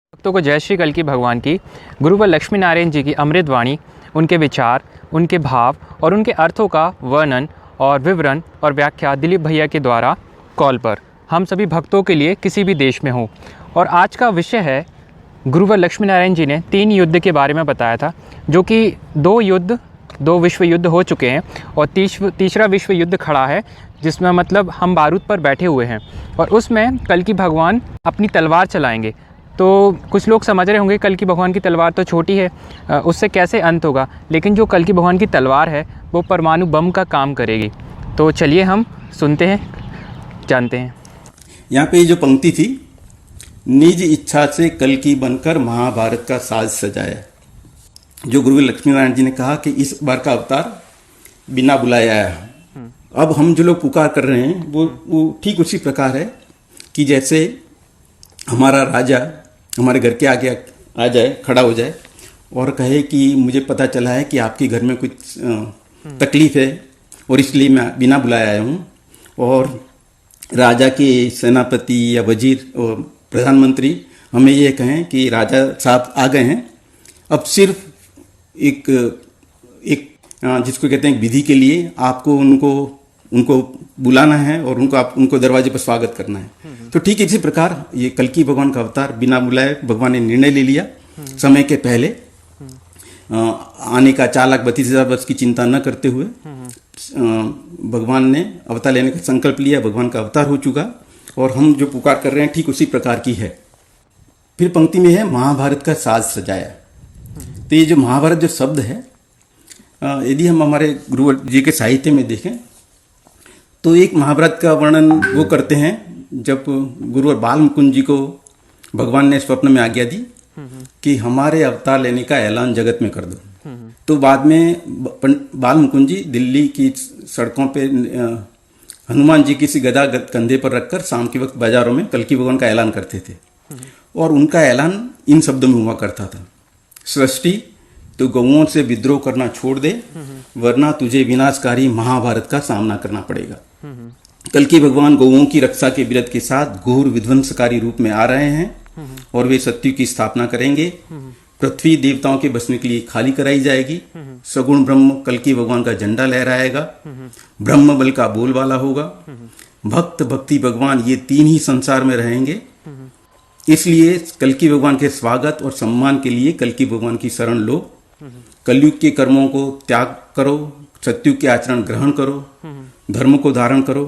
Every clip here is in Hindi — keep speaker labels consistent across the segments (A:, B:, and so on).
A: भक्तों को जय श्री कल्कि भगवान की। गुरुवर लक्ष्मी नारायण जी की अमृत वाणी, उनके विचार, उनके भाव और उनके अर्थों का वर्णन और विवरण और व्याख्या दिलीप भैया के द्वारा कॉल पर हम सभी भक्तों के लिए किसी भी देश में हो। और आज का विषय है, गुरुवर लक्ष्मी नारायण जी ने 3 युद्ध के बारे में बताया था, जो कि 2 विश्व युद्ध हो चुके हैं और तीसरा विश्व युद्ध खड़ा है, जिसमें मतलब हम बारूद पर बैठे हुए हैं और उसमें कल्कि भगवान अपनी तलवार चलाएंगे। तो कुछ लोग समझ रहे होंगे कल्कि भगवान की तलवार तो छोटी है, उससे कैसे अंत होगा, लेकिन जो कल्कि भगवान की तलवार है वो परमाणु बम का काम करेगी। तो चलिए हम सुनते हैं, जानते हैं।
B: यहाँ पे जो पंक्ति थी, निज इच्छा से कल्कि बनकर महाभारत का साज सजाया, जो गुरु लक्ष्मी नारायण जी ने कहा कि इस बार का अवतार बिना बुलाया आया है। अब हम जो लोग पुकार कर रहे हैं वो ठीक उसी प्रकार है कि जैसे हमारा राजा हमारे घर के आगे आ जाए, खड़ा हो जाए और कहे कि मुझे पता चला है कि आपके घर में कुछ तकलीफ है और इसलिए मैं बिना बुलाए आया हूँ। और राजा के सेनापति या वजीर और प्रधानमंत्री हमें ये कहें कि राजा साहब आ गए हैं, अब सिर्फ एक जिसको कहते हैं विधि के लिए आपको उनको बुलाना है और उनको दरवाजे पर स्वागत करना है। तो ठीक इसी प्रकार ये कल्कि भगवान का अवतार बिना बुलाए भगवान ने निर्णय ले लिया, समय के पहले आने का 4,32,000 वर्ष की चिंता न करते हुए भगवान ने अवतार लेने का संकल्प लिया। भगवान का अवतार हो चुका और हम जो पुकार कर रहे हैं ठीक उसी प्रकार की है। फिर पंक्ति में है महाभारत का साज सजाया। तो ये जो महाभारत जो शब्द है, यदि हम हमारे गुरु जी के साहित्य में देखें तो एक महाभारत का वर्णन वो करते हैं जब गुरुवर बाल मुकुंद जी को भगवान ने स्वप्न में आज्ञा दी कि हमारे अवतार लेने का ऐलान जगत में कर दो। तो बाद में बाल मुकुंद जी दिल्ली की सड़कों पे हनुमान जी की सी गदा कंधे पर रखकर शाम के वक्त बाजारों में कल्कि भगवान का ऐलान करते थे और उनका ऐलान इन शब्दों में हुआ करता था, सृष्टि तो गौओं से विद्रोह करना छोड़ दे, वरना तुझे विनाशकारी महाभारत का सामना करना पड़ेगा। कल्कि भगवान गौओं की रक्षा के विरत के साथ घोर विध्वंसकारी रूप में आ रहे हैं और वे सत्य की स्थापना करेंगे। पृथ्वी देवताओं के बसने के लिए खाली कराई जाएगी। सगुण ब्रह्म कल्कि भगवान का झंडा लहराएगा, ब्रह्म बल का बोलबाला होगा। भक्त भक्ति भगवान ये 3 ही संसार में रहेंगे। इसलिए कल्कि भगवान के स्वागत और सम्मान के लिए कल्कि भगवान की शरण लो। कलयुग के कर्मों को त्याग करो, सत्युग के आचरण ग्रहण करो, धर्म को धारण करो।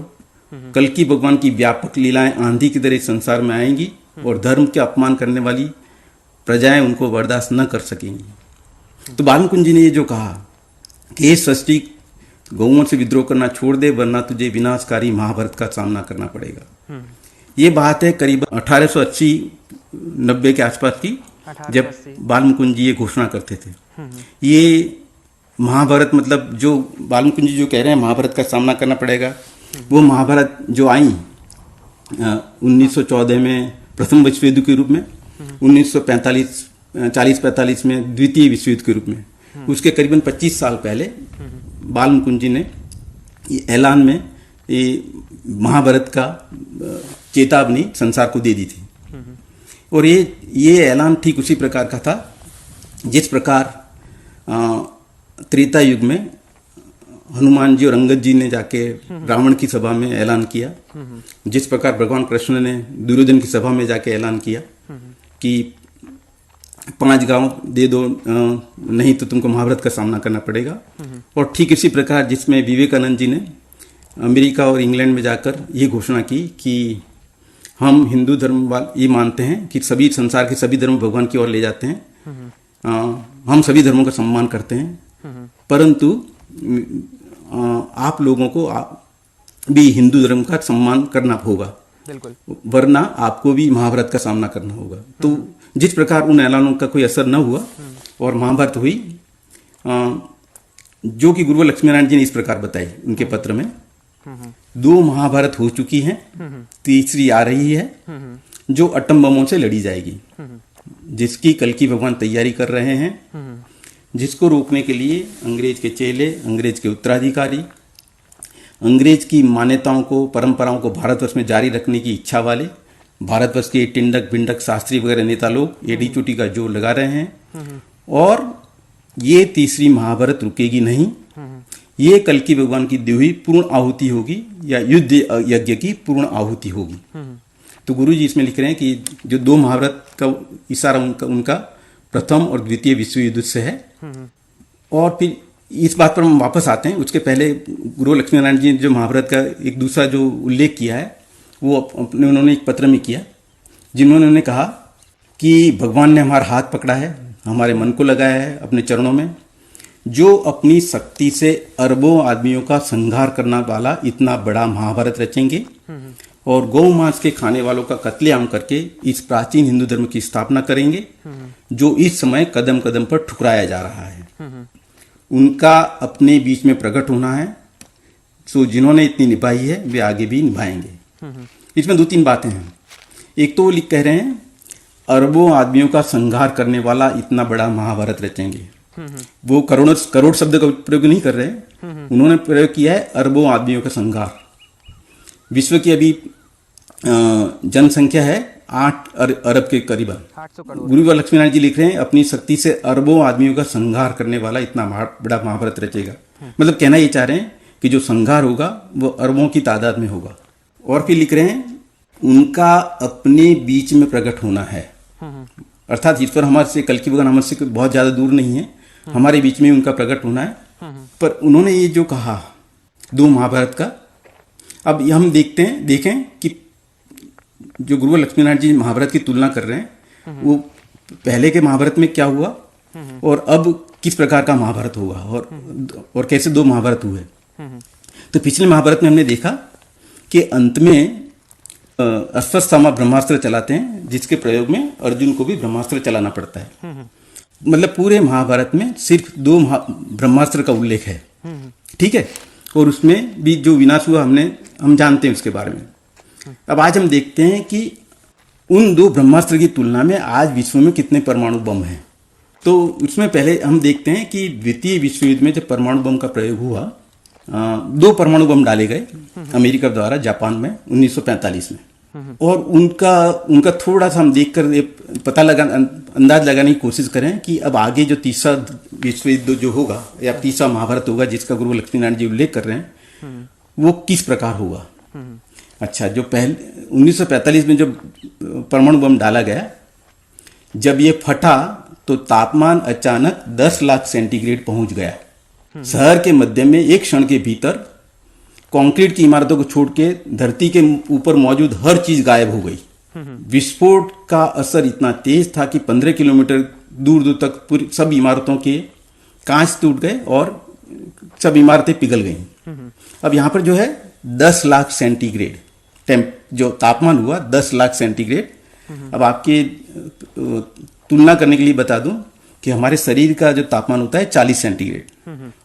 B: कल्कि भगवान की व्यापक लीलाएं आंधी की तरह संसार में आएंगी और धर्म के अपमान करने वाली प्रजाएं उनको बर्दाश्त न कर सकेंगी। तो बाल मुकुंद जी ने ये जो कहा कि ये सृष्टि गौओं से विद्रोह करना छोड़ दे, वरना तुझे विनाशकारी महाभारत का सामना करना पड़ेगा। ये बात है करीब 1880-90 के आसपास की, जब बाल मुकुंद जी ये घोषणा करते थे। ये महाभारत मतलब जो बाल मुकुंद जी जो कह रहे हैं महाभारत का सामना करना पड़ेगा, वो महाभारत जो आई 1914 में प्रथम विश्व युद्ध के रूप में, 1940-45 में द्वितीय विश्व युद्ध के रूप में, उसके करीबन 25 साल पहले बाल मुकुंद जी ने ऐलान में ये महाभारत का चेतावनी संसार को दे दी थी। और ये ऐलान ठीक उसी प्रकार का था जिस प्रकार त्रेता युग में हनुमान जी और अंगद जी ने जाके रावण की सभा में ऐलान किया, जिस प्रकार भगवान कृष्ण ने दुर्योधन की सभा में जाके ऐलान किया कि 5 गांव दे दो, नहीं तो तुमको महाभारत का सामना करना पड़ेगा। और ठीक इसी प्रकार जिसमें विवेकानंद जी ने अमेरिका और इंग्लैंड में जाकर ये घोषणा की कि हम हिंदू धर्म ये मानते हैं कि सभी संसार के सभी धर्म भगवान की ओर ले जाते हैं, हम सभी धर्मों का सम्मान करते हैं, परंतु आप लोगों को भी हिंदू धर्म का सम्मान करना होगा, वरना आपको भी महाभारत का सामना करना होगा। तो जिस प्रकार उन ऐलानों का कोई असर न हुआ और महाभारत हुई, जो कि गुरु लक्ष्मी नारायण जी ने इस प्रकार बताई उनके पत्र में, 2 महाभारत हो चुकी हैं, तीसरी आ रही है जो अटम बमों से लड़ी जाएगी, जिसकी कल्कि भगवान तैयारी कर रहे हैं, जिसको रोकने के लिए अंग्रेज के चेले, अंग्रेज के उत्तराधिकारी, अंग्रेज की मान्यताओं को, परंपराओं को भारतवर्ष में जारी रखने की इच्छा वाले भारतवर्ष के टिंडक भिंडक शास्त्री वगैरह नेता लोग एडी चोटी का जोर लगा रहे हैं और ये तीसरी महाभारत रुकेगी नहीं। ये कल की भगवान की दी हुई पूर्ण आहुति होगी या युद्ध यज्ञ की पूर्ण आहुति होगी। तो गुरु जी इसमें लिख रहे हैं कि जो दो महाभारत का इशारा उनका प्रथम और द्वितीय विश्व युद्ध से है। और फिर इस बात पर हम वापस आते हैं। उसके पहले गुरु लक्ष्मी नारायण जी ने जो महाभारत का एक दूसरा जो उल्लेख किया है वो उन्होंने एक पत्र में किया, जिन्होंने उन्होंने कहा कि भगवान ने हमारा हाथ पकड़ा है, हमारे मन को लगाया है अपने चरणों में, जो अपनी शक्ति से अरबों आदमियों का संहार करने वाला इतना बड़ा महाभारत रचेंगे और गौ मांस के खाने वालों का कत्लेआम करके इस प्राचीन हिंदू धर्म की स्थापना करेंगे जो इस समय कदम कदम पर ठुकराया जा रहा है। उनका अपने बीच में प्रकट होना है। सो जिन्होंने इतनी निभाई है वे आगे भी निभाएंगे। इसमें दो तीन बातें हैं। एक तो वो लिख कह रहे हैं अरबों आदमियों का संहार करने वाला इतना बड़ा महाभारत रचेंगे। वो करोड़ शब्द का प्रयोग नहीं कर रहे, उन्होंने प्रयोग किया है अरबों आदमियों का संहार। विश्व की अभी जनसंख्या है 8 अरब के करीबन।
A: 800 करोड़।
B: गुरु लक्ष्मी नारायण जी लिख रहे हैं अपनी शक्ति से अरबों आदमियों का संहार करने वाला इतना बड़ा महाभारत रचेगा। मतलब कहना ये चाह रहे हैं कि जो संहार होगा वो अरबों की तादाद में होगा। और फिर लिख रहे हैं उनका अपने बीच में प्रकट होना है, अर्थात ईश्वर हमारे से, कल की भगवान हमारे से बहुत ज्यादा दूर नहीं है, हमारे बीच में उनका प्रकट होना है। पर उन्होंने ये जो कहा दो महाभारत का, अब हम देखें कि जो गुरु लक्ष्मी नारायण जी महाभारत की तुलना कर रहे हैं वो पहले के महाभारत में क्या हुआ और अब किस प्रकार का महाभारत होगा और कैसे दो महाभारत हुए। तो पिछले महाभारत में हमने देखा कि अंत में अश्वत्थामा ब्रह्मास्त्र चलाते हैं, जिसके प्रयोग में अर्जुन को भी ब्रह्मास्त्र चलाना पड़ता है। मतलब पूरे महाभारत में सिर्फ दो ब्रह्मास्त्र का उल्लेख है, ठीक है, और उसमें भी जो विनाश हुआ हम जानते हैं उसके बारे में। अब आज हम देखते हैं कि उन दो ब्रह्मास्त्र की तुलना में आज विश्व में कितने परमाणु बम हैं। तो उसमें पहले हम देखते हैं कि द्वितीय विश्व युद्ध में जब परमाणु बम का प्रयोग हुआ, 2 परमाणु बम डाले गए अमेरिका द्वारा जापान में 1945 में। और उनका थोड़ा सा हम देखकर अंदाज लगाने की कोशिश करें कि अब आगे जो तीसरा विश्व युद्ध जो होगा या तीसरा महाभारत होगा जिसका गुरु लक्ष्मी नारायण जी उल्लेख कर रहे हैं वो किस प्रकार होगा। अच्छा, जो पहले 1945 में जब परमाणु बम डाला गया, जब ये फटा तो तापमान अचानक 10 लाख सेंटीग्रेड पहुंच गया। शहर के मध्य में एक क्षण के भीतर कंक्रीट की इमारतों को छोड़ के धरती के ऊपर मौजूद हर चीज गायब हो गई। विस्फोट का असर इतना तेज था कि 15 किलोमीटर दूर दूर तक पूरी सब इमारतों के कांच टूट गए और सब इमारतें पिघल गईं। अब यहाँ पर जो है 10 लाख सेंटीग्रेड जो तापमान हुआ 10 लाख सेंटीग्रेड। अब आपके तुलना करने के लिए बता दूं कि हमारे शरीर का जो तापमान होता है 40 सेंटीग्रेड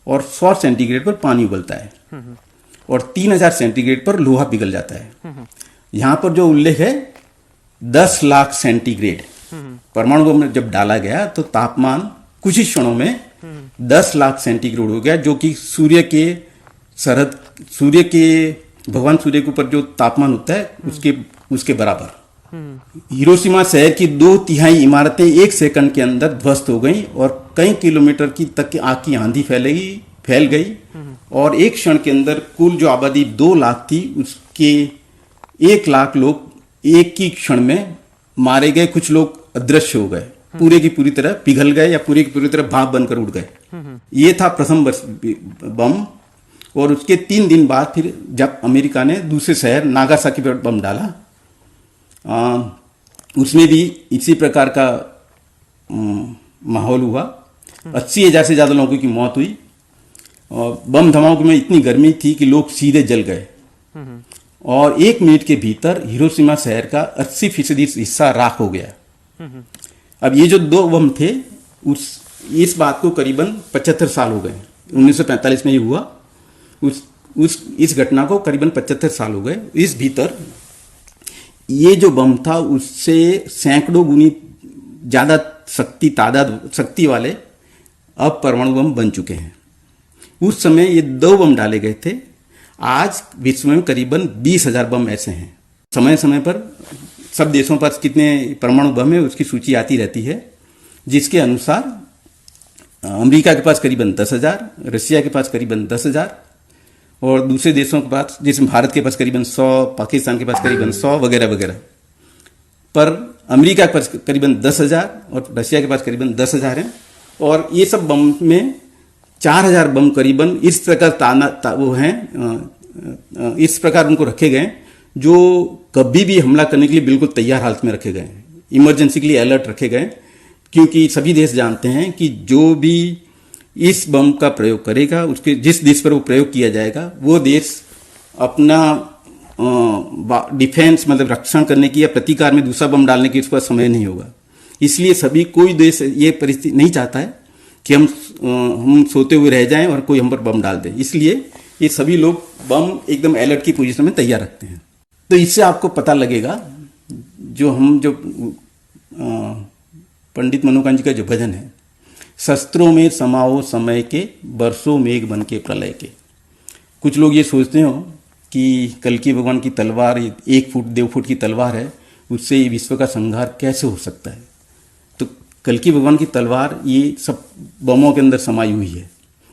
B: और 100 सेंटीग्रेड पर पानी उबलता है और 3000 सेंटीग्रेड पर लोहा पिघल जाता है। यहाँ पर जो उल्लेख है 10 लाख सेंटीग्रेड परमाणु बम जब डाला गया तो तापमान कुछ ही क्षणों में 10 लाख सेंटीग्रेड हो गया, जो कि सूर्य के भगवान सूर्य के ऊपर जो तापमान होता है उसके बराबर। हिरोशिमा शहर की 2/3 इमारतें 1 सेकंड के अंदर ध्वस्त हो गईं और कई किलोमीटर की तक की आग की आंधी फैल गई और एक क्षण के अंदर कुल जो आबादी 2 लाख थी उसके 1 लाख लोग एक ही क्षण में मारे गए। कुछ लोग अदृश्य हो गए, पूरे की पूरी तरह पिघल गए या पूरी की पूरी तरह भाप बनकर उड़ गए। ये था प्रथम बम। और उसके 3 दिन बाद फिर जब अमेरिका ने दूसरे शहर नागासाकी पर बम डाला, उसमें भी इसी प्रकार का माहौल हुआ। 80,000 से ज्यादा लोगों की मौत हुई और बम धमाके में इतनी गर्मी थी कि लोग सीधे जल गए और 1 मिनट के भीतर हिरोशिमा शहर का 80% हिस्सा राख हो गया। अब ये जो 2 बम थे इस बात को करीबन 75 साल हो गए। 1945 में ये हुआ, इस घटना को करीबन 75 साल हो गए। इस भीतर ये जो बम था उससे सैकड़ों गुनी ज्यादा शक्ति वाले अब परमाणु बम बन चुके हैं। उस समय ये 2 बम डाले गए थे। आज विश्व में करीबन 20,000 बम ऐसे हैं। समय समय पर सब देशों पर कितने परमाणु बम है उसकी सूची आती रहती है, जिसके अनुसार अमेरिका के पास करीबन 10,000, रशिया के पास करीबन 10,000 और दूसरे देशों के पास, जिसमें भारत के पास करीबन 100, पाकिस्तान के पास करीबन 100 वगैरह वगैरह। पर अमेरिका के पास करीबन 10,000 और रशिया के पास करीबन 10,000 हैं। और ये सब बम में 4,000 बम करीबन इस प्रकार वो हैं, इस प्रकार उनको रखे गए जो कभी भी हमला करने के लिए बिल्कुल तैयार हालत में रखे गए हैं, इमरजेंसी के लिए अलर्ट रखे गए, क्योंकि सभी देश जानते हैं कि जो भी इस बम का प्रयोग करेगा, उसके जिस देश पर वो प्रयोग किया जाएगा, वो देश अपना डिफेंस मतलब रक्षण करने की या प्रतिकार में दूसरा बम डालने की उसका समय नहीं होगा। इसलिए कोई देश ये परिस्थिति नहीं चाहता है कि हम सोते हुए रह जाएं और कोई हम पर बम डाल दे। इसलिए ये सभी लोग बम एकदम अलर्ट की पोजीशन में तैयार रखते हैं। तो इससे आपको पता लगेगा जो पंडित मनोकांत जी का जो भजन है, शस्त्रों में समाओ समय के, बरसों मेघ बन के प्रलय के। कुछ लोग ये सोचते हो कि कल्कि भगवान की तलवार 1 फुट 2 फुट की तलवार है, उससे विश्व का संहार कैसे हो सकता है। तो कल्कि भगवान की तलवार ये सब बमों के अंदर समाई हुई है।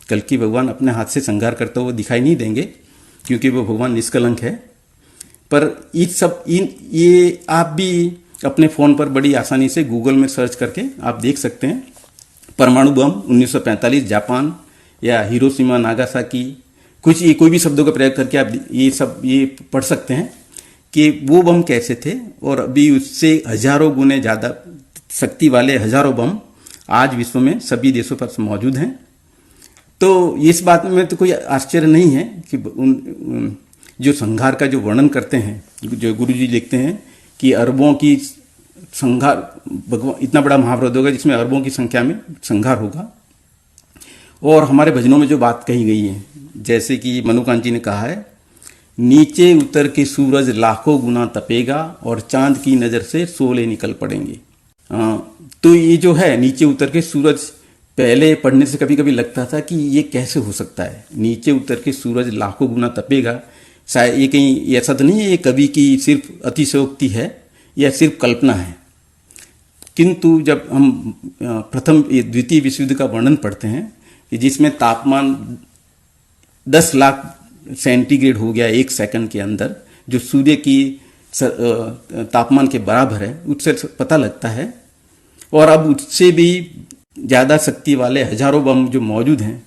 B: कल्कि भगवान अपने हाथ से संहार करते हुए दिखाई नहीं देंगे, क्योंकि वो भगवान निष्कलंक है। पर ये आप भी अपने फ़ोन पर बड़ी आसानी से गूगल में सर्च करके आप देख सकते हैं। परमाणु बम 1945 जापान या हिरोशिमा नागासाकी, कोई भी शब्दों का प्रयोग करके आप ये पढ़ सकते हैं कि वो बम कैसे थे। और अभी उससे हजारों गुने ज़्यादा शक्ति वाले हजारों बम आज विश्व में सभी देशों पर मौजूद हैं। तो इस बात में तो कोई आश्चर्य नहीं है कि जो संहार का जो वर्णन करते हैं, जो गुरु जी लिखते हैं कि अरबों की संहार, भगवान इतना बड़ा महाभारत होगा जिसमें अरबों की संख्या में संहार होगा। और हमारे भजनों में जो बात कही गई है, जैसे कि मनोकांत जी ने कहा है, नीचे उतर के सूरज लाखों गुना तपेगा और चांद की नज़र से शोले निकल पड़ेंगे। तो ये जो है नीचे उतर के सूरज, पहले पढ़ने से कभी कभी लगता था कि ये कैसे हो सकता है, नीचे उतर के सूरज लाखों गुना तपेगा। शायद ये कहीं ऐसा तो नहीं है ये कवि की सिर्फ अतिशयोक्ति है या सिर्फ कल्पना है। किंतु जब हम द्वितीय विश्व युद्ध का वर्णन पढ़ते हैं कि जिसमें तापमान 10 लाख सेंटीग्रेड हो गया 1 सेकंड के अंदर, जो सूर्य की तापमान के बराबर है, उससे पता लगता है। और अब उससे भी ज़्यादा शक्ति वाले हजारों बम जो मौजूद हैं,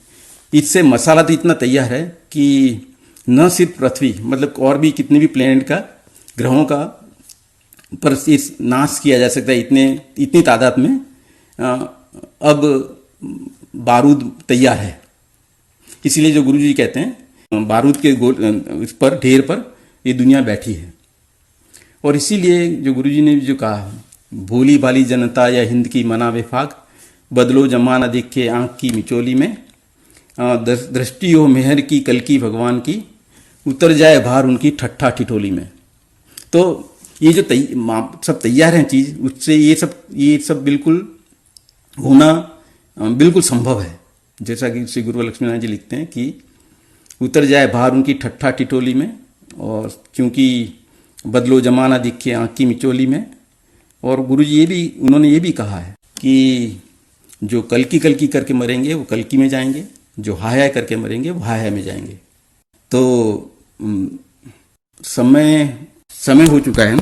B: इससे मसाला तो इतना तैयार है कि न सिर्फ पृथ्वी, मतलब और भी कितने भी प्लेनेट का, ग्रहों का पर इस नाश किया जा सकता है। इतनी तादाद में अब बारूद तैयार है। इसीलिए जो गुरु जी कहते हैं बारूद के इस पर ढेर पर ये दुनिया बैठी है। और इसीलिए जो गुरु जी ने जो कहा, भोली भाली जनता या हिंद की मना विफाक, बदलो जमाना दिखे आँख की मिचोली में, दृष्टि हो मेहर की कल्कि भगवान की, उतर जाए भार उनकी ठट्ठा ठिठोली में। तो ये जो सब तैयार हैं चीज़, उससे ये सब बिल्कुल होना बिल्कुल संभव है। जैसा कि श्री गुरु लक्ष्मीनारायण जी लिखते हैं कि उतर जाए भार उनकी ठट्ठा ठिठोली में, और क्योंकि बदलो जमाना दिखे आँख की मिचोली में। और गुरु जी उन्होंने ये भी कहा है कि जो कल्कि करके मरेंगे वो कल्कि में जाएंगे, जो हाय करके मरेंगे वो हाय में जाएंगे। तो समय हो चुका है।